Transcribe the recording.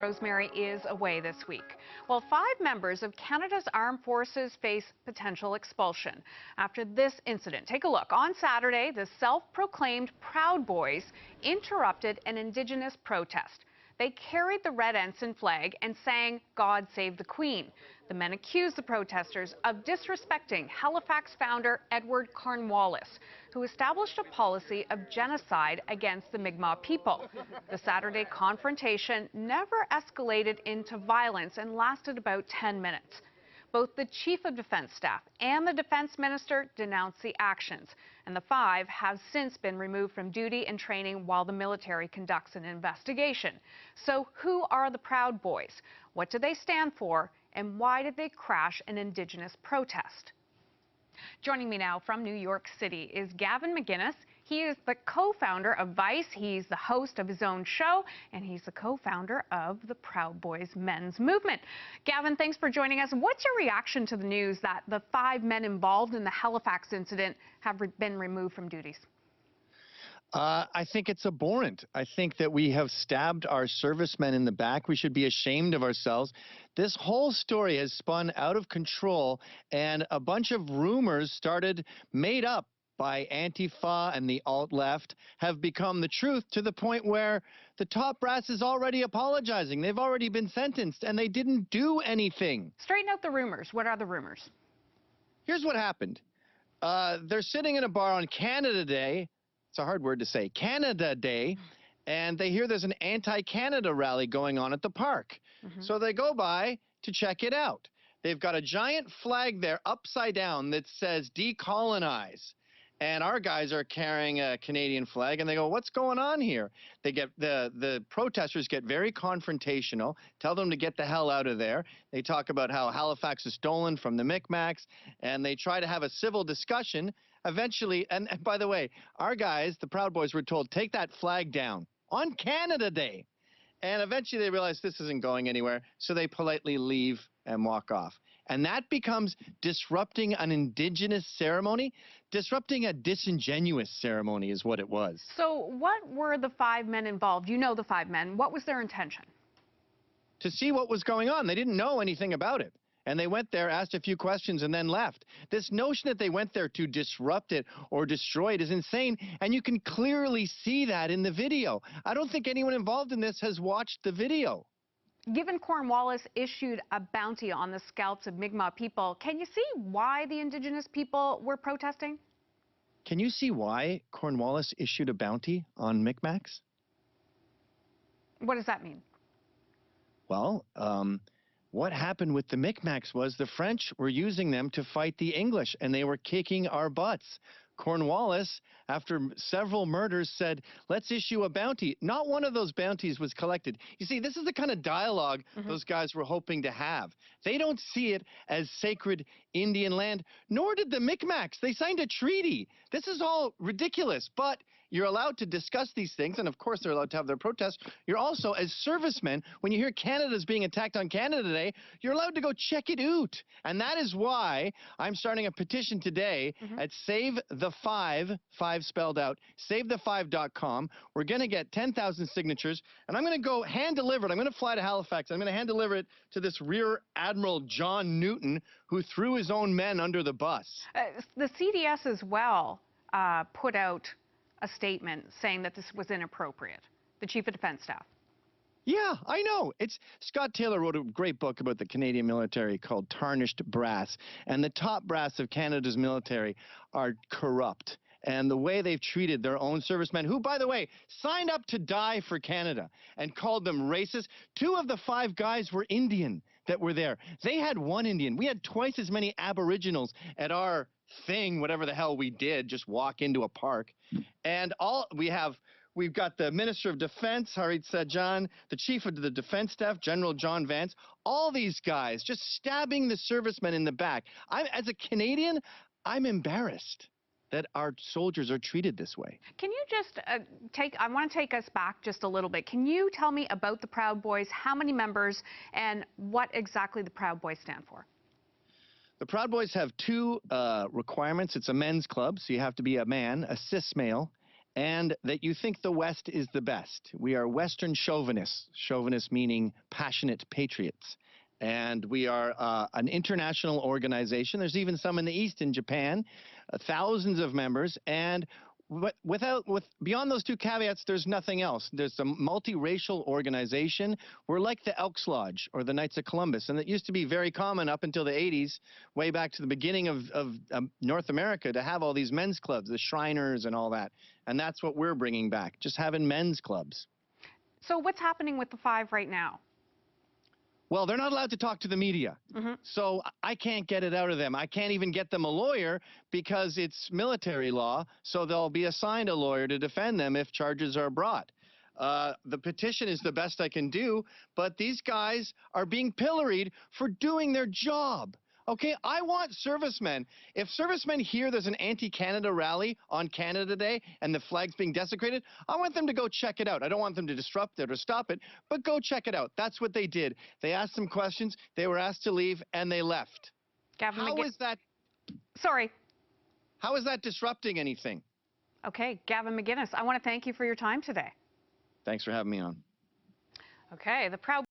Rosemary is away this week. Well, 5 members of Canada's armed forces face potential expulsion after this incident. Take a look. On Saturday, the self-proclaimed Proud Boys interrupted an Indigenous protest. They carried the Red Ensign flag and sang "God Save the Queen." The men accused the protesters of disrespecting Halifax founder Edward Cornwallis, who established a policy of genocide against the Mi'kmaq people. The Saturday confrontation never escalated into violence and lasted about 10 minutes. Both the Chief of Defence Staff and the Defence Minister denounced the actions, and the 5 have since been removed from duty and training while the military conducts an investigation. So who are the Proud Boys? What do they stand for? And why did they crash an Indigenous protest? Joining me now from New York City is Gavin McInnes. He is the co-founder of Vice. He's the host of his own show, and he's the co-founder of the Proud Boys men's movement. Gavin, thanks for joining us. What's your reaction to the news that the 5 men involved in the Halifax incident have been removed from duties? I think it's abhorrent. I think that we have stabbed our servicemen in the back. We should be ashamed of ourselves. This whole story has spun out of control, and a bunch of rumors started made up by Antifa and the alt-left have become the truth, to the point where the top brass is already apologizing. They've already been sentenced, and they didn't do anything. Straighten out the rumors. What are the rumors? Here's what happened. They're sitting in a bar on Canada Day. It's a hard word to say, Canada Day, and they hear there's an anti-Canada rally going on at the park. So they go by to check it out. They've got a giant flag there upside down that says decolonize. And our guys are carrying a Canadian flag, and they go, what's going on here? They get the protesters get very confrontational, tell them to get the hell out of there. They talk about how Halifax is stolen from the Mi'kmaq, and they try to have a civil discussion. Eventually, and by the way, our guys, the Proud Boys, were told, take that flag down on Canada Day. And eventually they realize this isn't going anywhere, so they politely leave and walk off. And that becomes disrupting an Indigenous ceremony. Disrupting a disingenuous ceremony is what it was. So what were the 5 men involved? You know the 5 men. What was their intention? To see what was going on. They didn't know anything about it. And they went there, asked a few questions, and then left. This notion that they went there to disrupt it or destroy it is insane, and you can clearly see that in the video. I don't think anyone involved in this has watched the video. Given Cornwallis issued a bounty on the scalps of Mi'kmaq people, can you see why the Indigenous people were protesting? Can you see why Cornwallis issued a bounty on Mi'kmaqs? What does that mean? Well, what happened with the Mi'kmaqs was the French were using them to fight the English, and they were kicking our butts. Cornwallis, after several murders, said, let's issue a bounty. Not one of those bounties was collected. You see, this is the kind of dialogue those guys were hoping to have. They don't see it as sacred Indian land, nor did the Mi'kmaqs. They signed a treaty. This is all ridiculous, but you're allowed to discuss these things, and of course they're allowed to have their protests. You're also, as servicemen, when you hear Canada's being attacked on Canada Day, you're allowed to go check it out. And that is why I'm starting a petition today at Save the 5, 5 spelled out, SaveThe5.com. We're going to get 10,000 signatures, and I'm going to go hand-deliver it. I'm going to fly to Halifax. I'm going to hand-deliver it to this Rear Admiral John Newton, who threw his own men under the bus. The CDS as well put out a statement saying that this was inappropriate, the Chief of Defence Staff. Yeah, I know. Scott Taylor wrote a great book about the Canadian military called Tarnished Brass, and the top brass of Canada's military are corrupt. And the way they've treated their own servicemen, who, by the way, signed up to die for Canada, and called them racist. 2 of the 5 guys were Indian that were there. They had 1 Indian. We had twice as many Aboriginals at our thing, whatever the hell we did, just walk into a park. And we've got the Minister of Defense, Harit Sajan, the Chief of the Defense Staff, General John Vance, all these guys just stabbing the servicemen in the back. As a Canadian, I'm embarrassed that our soldiers are treated this way. Can you just I want to take us back just a little bit. Can you tell me about the Proud Boys, how many members, and what exactly the Proud Boys stand for? The Proud Boys have 2 requirements. It's a men's club, so you have to be a man, a cis male, and that you think the West is the best. We are Western chauvinists, chauvinists meaning passionate patriots. And we are an international organization. There's even some in the East in Japan, thousands of members. And beyond those two caveats, there's nothing else. There's a multiracial organization. We're like the Elks Lodge or the Knights of Columbus, and it used to be very common up until the 80s, way back to the beginning of North America, to have all these men's clubs, the Shriners and all that. And that's what we're bringing back, just having men's clubs. So what's happening with the 5 right now? Well, they're not allowed to talk to the media. So I can't get it out of them. I can't even get them a lawyer because it's military law. So they'll be assigned a lawyer to defend them if charges are brought. The petition is the best I can do, but these guys are being pilloried for doing their job. Okay, I want servicemen. If servicemen hear there's an anti-Canada rally on Canada Day and the flag's being desecrated, I want them to go check it out. I don't want them to disrupt it or stop it, but go check it out. That's what they did. They asked some questions, they were asked to leave, and they left. Gavin How is that? Sorry. How is that disrupting anything? Okay, Gavin McInnes, I want to thank you for your time today. Thanks for having me on. Okay, the Proud